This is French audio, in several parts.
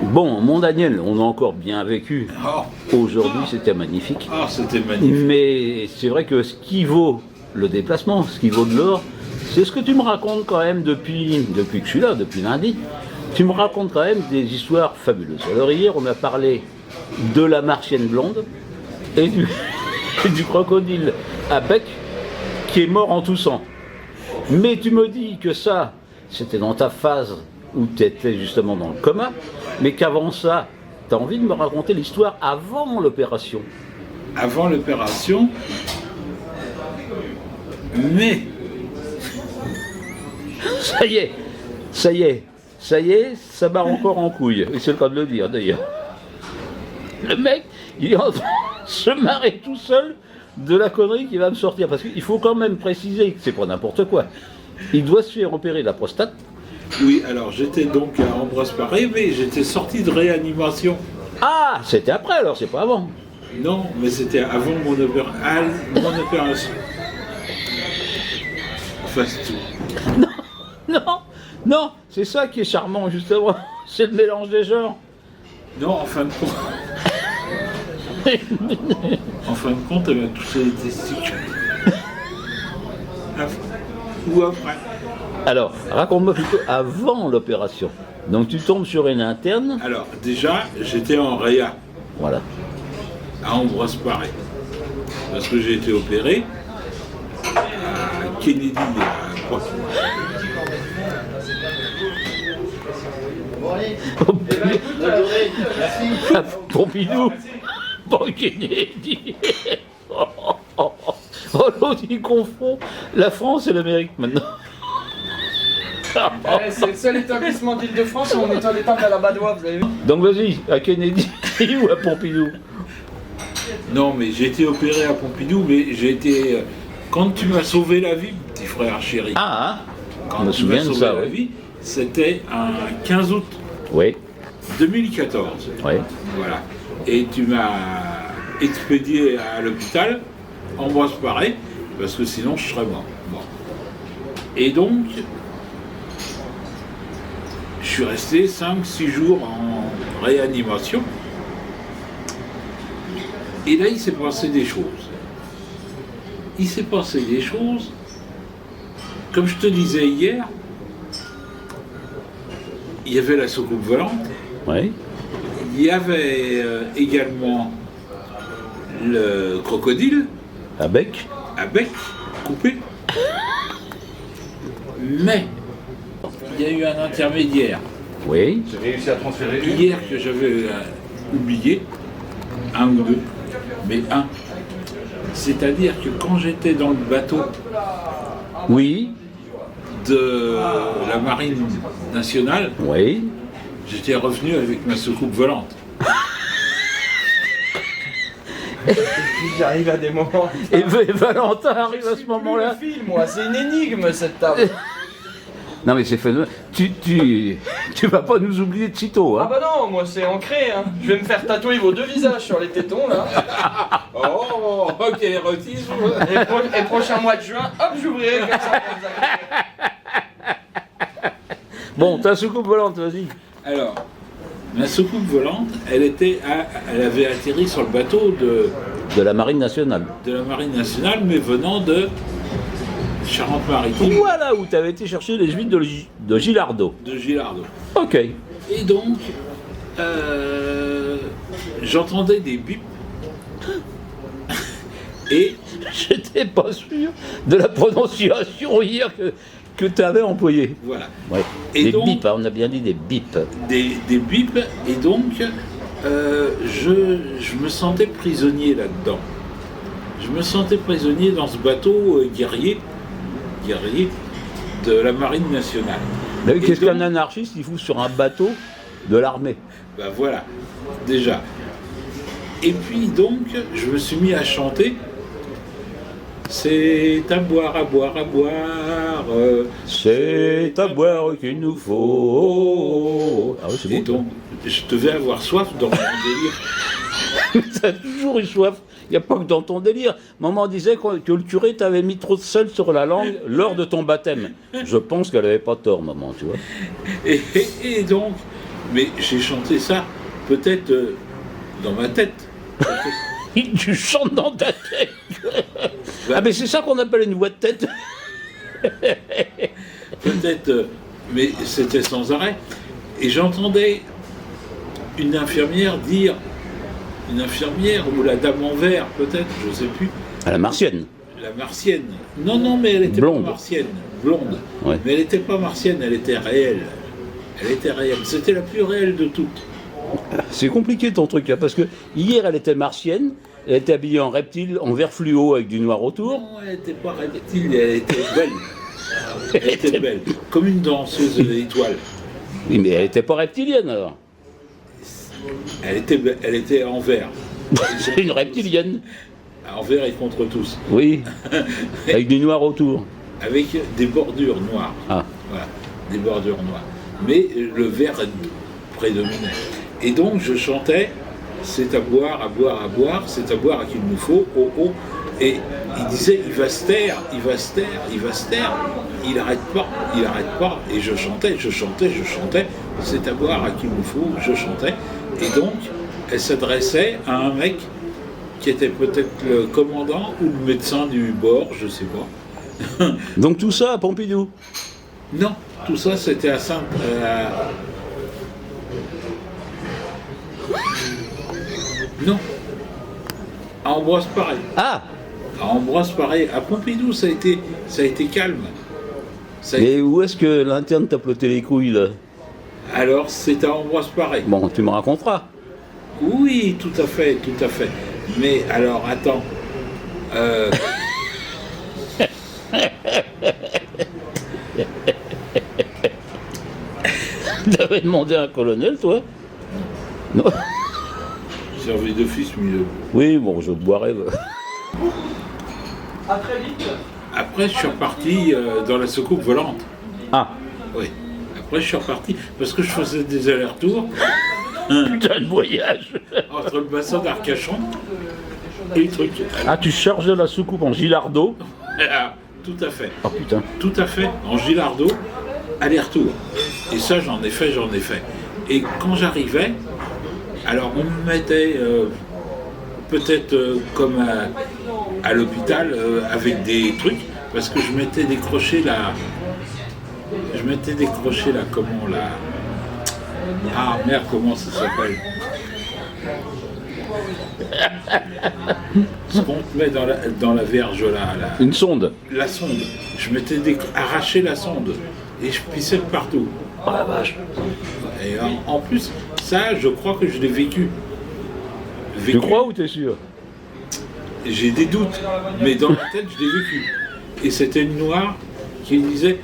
Bon, mon Daniel, on a encore bien vécu. Ah, Aujourd'hui, c'était magnifique. c'était magnifique. Mais c'est vrai que ce qui vaut le déplacement, ce qui vaut de l'or, c'est ce que tu me racontes quand même depuis que je suis là, depuis lundi. Tu me racontes quand même des histoires fabuleuses. Alors hier, on a parlé de la martienne blonde et du, et du crocodile à bec qui est mort en toussant. Mais tu me dis que ça, c'était dans ta phase où tu étais justement dans le coma, mais qu'avant ça, tu as envie de me raconter l'histoire avant l'opération. Avant l'opération, mais Ça y est, ça y est, ça y est, ça barre encore en couille. Et c'est le cas de le dire d'ailleurs. Le mec, il est en train de se marrer tout seul de la connerie qui va me sortir. Parce qu'il faut quand même préciser que c'est pas n'importe quoi. Il doit se faire opérer la prostate. oui, alors j'étais donc à Ambroise Paré, mais j'étais sorti de réanimation. Ah, c'était après alors, c'est pas avant. Non, mais c'était avant mon opération. Enfin, c'est tout. Non, non, c'est ça qui est charmant justement. C'est le mélange des genres. Non, en fin de compte. En fin de compte, elle m'a touché les testicules. Ou après. Alors, raconte-moi plutôt avant l'opération. Donc tu tombes sur une interne. Alors, déjà, j'étais en réa Voilà. à Ambroise Paré. Parce que j'ai été opéré à Kennedy, à quoi Pompidou. Bon, Kennedy. Oh, l'autre, il confond la France et l'Amérique maintenant. C'est le seul établissement d'Île-de-France où on est en état à la Badois, vous avez vu? Donc vas-y, à Kennedy ou à Pompidou? Non, mais j'ai été opéré à Pompidou, mais j'ai été. Quand tu m'as sauvé la vie, petit frère chéri, Ah, quand je me tu m'as souviens de sauvé ça, la oui. vie, c'était un 15 août Oui, 2014. oui. Voilà. Et tu m'as expédié à l'hôpital, Ambroise Paré, parce que sinon je serais mort. Bon. Et donc, je suis resté 5-6 jours en réanimation. Et là, il s'est passé des choses. Il s'est passé des choses, comme je te disais hier, il y avait la soucoupe volante, Oui. il y avait également le crocodile À bec. à bec coupé. Mais il y a eu un intermédiaire Oui. J'ai réussi à transférer. hier que j'avais oublié, un ou deux, mais un. C'est-à-dire que quand j'étais dans le bateau Oui. de la Marine nationale, Oui. j'étais revenu avec ma soucoupe volante. J'arrive à des moments. Et Valentin arrive à ce moment-là. Le film, moi, c'est une énigme cette table. Non mais c'est phénoménal. Tu vas pas nous oublier de sitôt, Ah hein. bah non, moi c'est ancré, hein. Je vais me faire tatouer vos deux visages sur les tétons là. Oh, quel érotisme! Et prochain mois de juin, hop, j'ouvrirai comme ça pour vous accueillir. Bon, ta soucoupe volante, vas-y. Alors, ma soucoupe volante, elle avait atterri sur le bateau De la Marine nationale. de la Marine nationale, mais venant de Charente-Maritime, Voilà où tu avais été chercher les huiles de Gilardo. de Gilardo. Ok. Et donc, j'entendais des bips. Et J'étais pas sûr de la prononciation hier que tu avais employée. voilà, Ouais. Et Des donc- bips, hein, on a bien dit des bips. des bips. Et donc, je me sentais prisonnier là-dedans. Je me sentais prisonnier dans ce bateau guerrier de la Marine nationale. Mais Et qu'est-ce donc- qu'un anarchiste il fout sur un bateau de l'armée? Ben voilà, déjà. Et puis donc, je me suis mis à chanter. C'est à boire, à boire, à boire. C'est à boire qu'il nous faut. Ah oui, c'est Et bon. donc, je devais avoir soif dans mon délire. T'as toujours eu soif. Il n'y a pas que dans ton délire. Maman disait que le curé t'avait mis trop de sel sur la langue lors de ton baptême. Je pense qu'elle n'avait pas tort, maman, tu vois. Et donc, Mais j'ai chanté ça, peut-être dans ma tête. Tu chantes dans ta tête. Ah mais c'est ça qu'on appelle une voix de tête. Peut-être, mais c'était sans arrêt. Et j'entendais une infirmière dire, une infirmière ou la dame en vert, peut-être, je ne sais plus. À la martienne. La martienne. Non, mais elle était Blonde. pas martienne. Blonde. Ouais. Mais elle n'était pas martienne, elle était réelle. Elle était réelle. C'était la plus réelle de toutes. C'est compliqué ton truc là, parce que hier elle était martienne, elle était habillée en reptile, en vert fluo avec du noir autour. Non, elle n'était pas reptile, elle était belle. Elle était belle. Comme une danseuse d'étoiles. Oui, mais elle n'était pas reptilienne alors. Elle était en vert. C'est une reptilienne. En vert et contre tous. Oui, avec du noir autour. Avec des bordures noires. Ah. Voilà, des bordures noires. Mais le vert prédominait. Et donc je chantais, c'est à boire, à boire, à boire, c'est à boire qu'il nous faut, oh oh. Et il disait, il va se taire, il va se taire, il va se taire. Il n'arrête pas, il n'arrête pas. Et je chantais, c'est à boire à qu'il nous faut, je chantais. Et donc, elle s'adressait à un mec qui était peut-être le commandant ou le médecin du bord, je sais pas. Donc tout ça à Pompidou. Non, tout ça c'était à Sainte. Non. À Ambroise Paré. Ah. À Ambroise Paré. À Pompidou, ça a été calme. Et où est-ce que l'interne t'a ploté les couilles là? Alors, c'est à Ambroise Paré. Bon, tu me raconteras. Oui, tout à fait, tout à fait. Mais alors, attends. T'avais demandé à un colonel, toi? Non. Servi d'office, milieu. Oui, bon, je boirais. À très vite. Après, je suis reparti dans la soucoupe volante. Ah, Oui. Après, je suis reparti parce que je faisais des allers-retours putain de voyage. entre le bassin d'Arcachon et le truc. Ah, tu chargeais la soucoupe en gilardo? Ah, tout à fait. Oh putain. Tout à fait. En gilardo, aller-retour. Et ça, j'en ai fait. Et quand j'arrivais, alors on me mettait peut-être comme à l'hôpital avec des trucs, parce que je m'étais décroché la. Comment la. Ah merde, comment ça s'appelle? Ce qu'on te met dans la verge là. Une sonde. La sonde. Je m'étais arraché la sonde et je pissais de partout. Oh la vache. Et en plus, ça, je crois que je l'ai vécu. Tu crois ou t'es sûr? J'ai des doutes, mais dans ma tête, je l'ai vécu. Et c'était une noire qui me disait,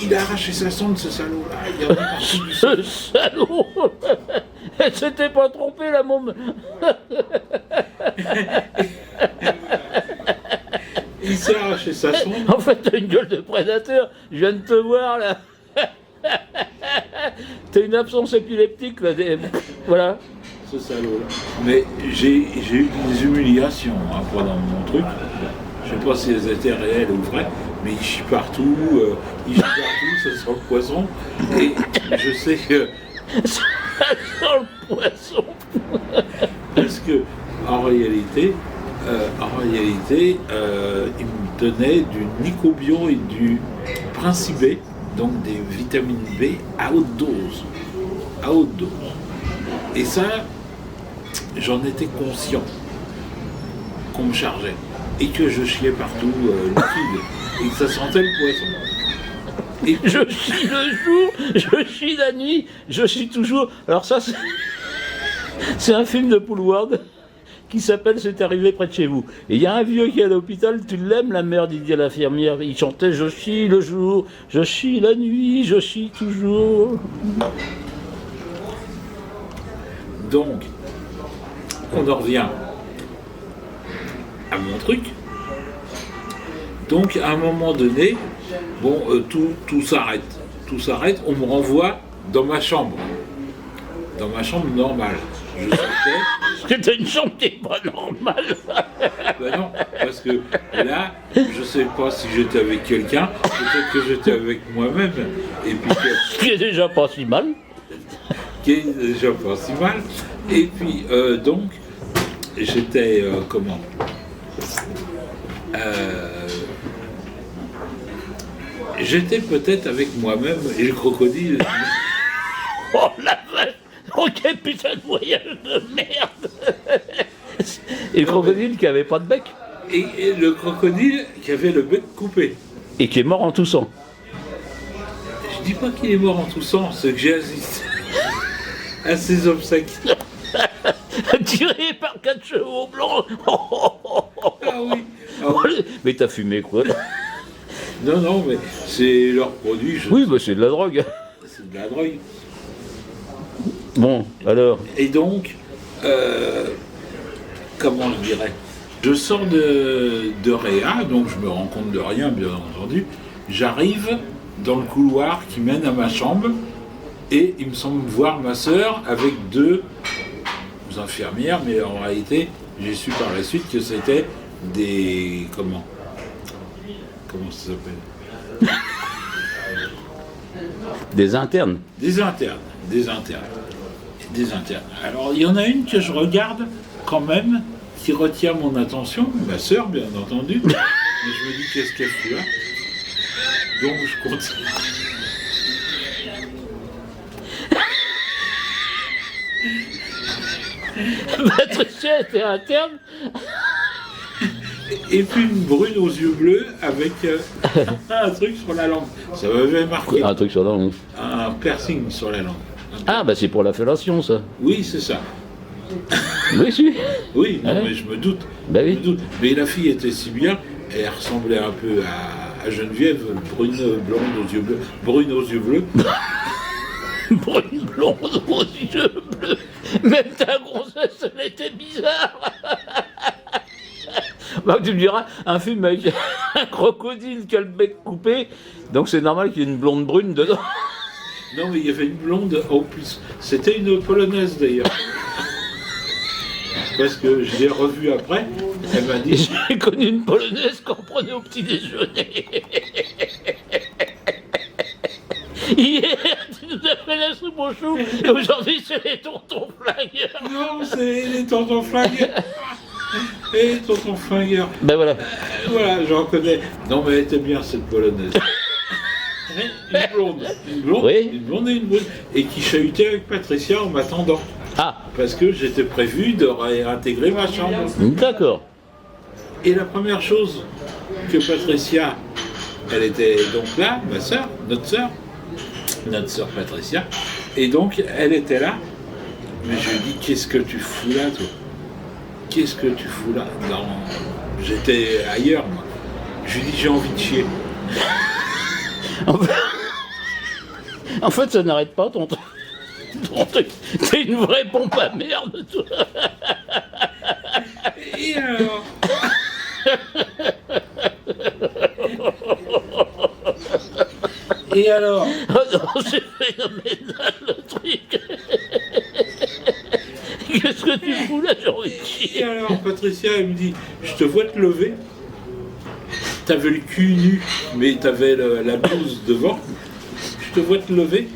il a arraché sa sonde, ce salaud-là. Il y en a partout du sang. Ce salaud. Elle s'était pas trompée, la môme. Il s'est arraché sa sonde. En fait, t'as une gueule de prédateur. Je viens de te voir, là. T'as une absence épileptique, là. Voilà. Ce salaud-là. Mais j'ai eu des humiliations pendant mon truc. Je sais pas si elles étaient réelles ou vraies, mais il chie partout, ça sent le poisson. Et je sais que. Ça sent le poisson. Parce que, en réalité, il me donnait du Nicobio et du Principe, donc des vitamines B à haute dose. À haute dose. Et ça, j'en étais conscient qu'on me chargeait. Et que je chiais partout liquide. Et que ça sentait le poisson. Et Je chie le jour, je chie la nuit, je chie toujours. Alors ça, c'est un film de Paul Ward qui s'appelle C'est arrivé près de chez vous. Et il y a un vieux qui est à l'hôpital, tu l'aimes, la mère, il dit à l'infirmière, il chantait je chie le jour, je chie la nuit, je chie toujours. donc, on en revient à mon truc. Donc, à un moment donné, bon, tout s'arrête. Tout s'arrête, on me renvoie dans ma chambre. Dans ma chambre normale. Je sortais. C'était une chambre qui n'est pas normale. Ben non, parce que là, je sais pas si j'étais avec quelqu'un, peut-être que j'étais avec moi-même. Et puis Ce qui est déjà pas si mal. qui est déjà pas si mal. Et puis, donc, j'étais, j'étais peut-être avec moi-même et le crocodile. Oh la vache! Oh quel putain de voyage de merde! Et le crocodile qui avait pas de bec Et le crocodile qui avait le bec coupé. et qui est mort en toussant. Je dis pas qu'il est mort en toussant, c'est que j'ai assisté à ses obsèques. Tiré par 4 chevaux blancs. Ah oui. Ah oui. Mais t'as fumé quoi? Non, non, mais c'est leur produit. Oui, bah c'est de la drogue. C'est de la drogue. Bon, alors. Et donc, comment je dirais, je sors de Réa, donc je me rends compte de rien, bien entendu. J'arrive dans le couloir qui mène à ma chambre et il me semble voir ma sœur avec 2 infirmières, mais en réalité, j'ai su par la suite que c'était des... Comment ça s'appelle? Des internes. Des internes. Alors, il y en a une que je regarde quand même, qui retient mon attention, ma sœur, bien entendu. Mais je me dis, qu'est-ce qu'elle fait là? Donc, je continue. Patricia était interne. Et puis une brune aux yeux bleus avec un truc sur la langue. Ça m'avait marqué. Un truc sur la langue. Un piercing sur la langue. Ah, bah c'est pour la fellation, ça. Oui, c'est ça. Oui, si. Oui, non, Ouais. mais je me doute. Bah oui. Je me doute. Mais la fille était si bien, elle ressemblait un peu à Geneviève, brune blonde aux yeux bleus. Brune aux yeux bleus. Brune blonde aux yeux bleus. Même ta grossesse, elle était bizarre. Bah, tu me diras, un film avec un crocodile qui a le bec coupé, donc c'est normal qu'il y ait une blonde brune dedans. Non, mais il y avait une blonde en plus. C'était une polonaise d'ailleurs. Parce que je l'ai revue après, elle m'a dit. J'ai connu une polonaise qu'on prenait au petit déjeuner. Hier, tu nous as fait la soupe au chou, et aujourd'hui, c'est les tontons flingueurs. Non, c'est les tontons flingueurs. Et tonton flingueur. Ben voilà. Voilà, j'en connais. Non, mais elle était bien cette polonaise. Une blonde, Oui. une blonde et une brune. Et qui chahutait avec Patricia en m'attendant. Ah, Parce que j'étais prévu de réintégrer ma chambre. d'accord. Et la première chose que Patricia, elle était donc là, ma sœur, notre sœur Patricia, et donc elle était là. Mais je lui ai dit, qu'est-ce que tu fous là, toi? Qu'est-ce que tu fous là? Non, j'étais ailleurs, moi. Je lui ai dit, j'ai envie de chier. En fait, ça n'arrête pas ton truc. T'es une vraie pompe à merde, toi. Et alors? Et alors? Oh non, c'est phénoménal le truc. Qu'est-ce que tu fous là, j'ai envie de Et chier. alors, Patricia, elle me dit, je te vois te lever. T'avais le cul nu, mais t'avais la blouse devant. Je te vois te lever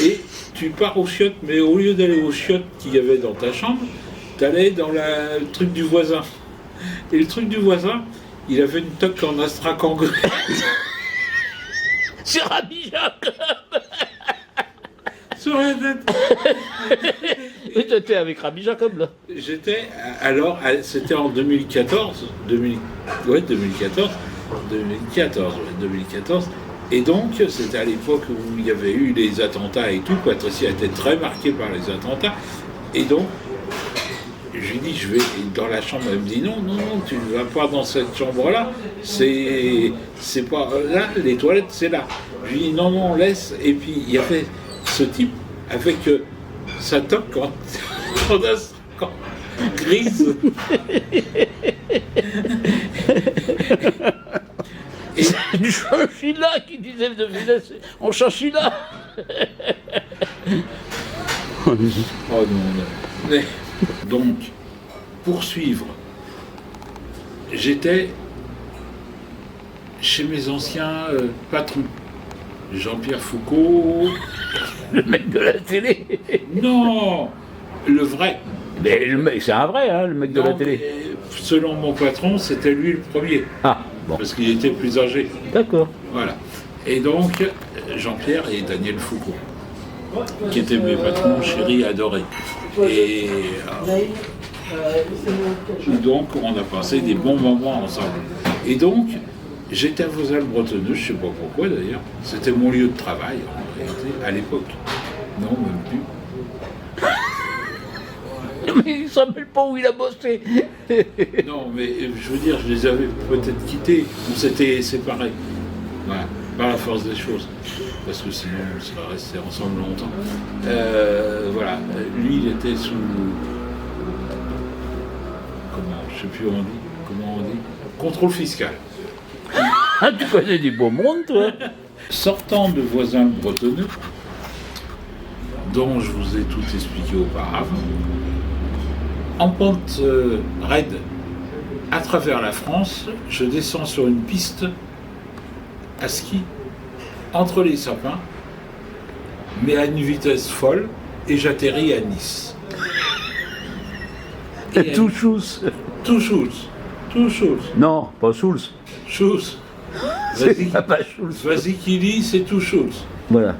et tu pars aux chiottes, mais au lieu d'aller aux chiottes qu'il y avait dans ta chambre, t'allais dans le truc du voisin. Et le truc du voisin, il avait une toque en astrakhan. C'est Rabbi Jacob. Sur la tête. Oui, t'étais avec Rabbi Jacob, là. J'étais, alors, c'était en 2014, 2014, et donc, c'était à l'époque où il y avait eu les attentats et tout, Patricia était très marquée par les attentats, et donc, je lui dis, je vais dans la chambre, elle me dit, non, tu ne vas pas dans cette chambre-là, c'est pas, là, les toilettes, c'est là. Je lui dis, non, laisse, et puis, il y avait ce type avec sa toque en grise. Et Du chinchilla qui disait de finesse en chinchilla. oh non. Mais, donc, pour suivre, j'étais chez mes anciens patrons. Jean-Pierre Foucault. Le mec de la télé. Non, le vrai. Mais le mec, c'est un vrai, hein, le mec de la Non, télé. mais, selon mon patron, c'était lui le premier, Ah, bon, parce qu'il était plus âgé. d'accord. Voilà. Et donc, Jean-Pierre et Daniel Foucault, qui étaient mes patrons chéris adorés. Et donc, on a passé des bons moments ensemble. Et donc, j'étais à Vauzelles-Bretonneux, je ne sais pas pourquoi d'ailleurs. C'était mon lieu de travail, en réalité, à l'époque. Non, même plus. Mais il ne se rappelle pas où il a bossé. Non, mais je veux dire, je les avais peut-être quittés, on s'était séparés. Voilà, par la force des choses. Parce que sinon, on serait restés ensemble longtemps. Voilà, lui, il était sous. Comment, je ne sais plus comment on dit. Contrôle fiscal. Ah, tu connais du beau monde, toi. Sortant de Voisins-le-Bretonneux, dont je vous ai tout expliqué auparavant, en pente raide à travers la France, je descends sur une piste à ski entre les sapins, mais à une vitesse folle, et j'atterris à Nice. Et Tout chousse. tout Schulz. Non, pas Schulz. Schulz. C'est pas Schulz. Vas-y qui lit, c'est tout Schulz. Voilà.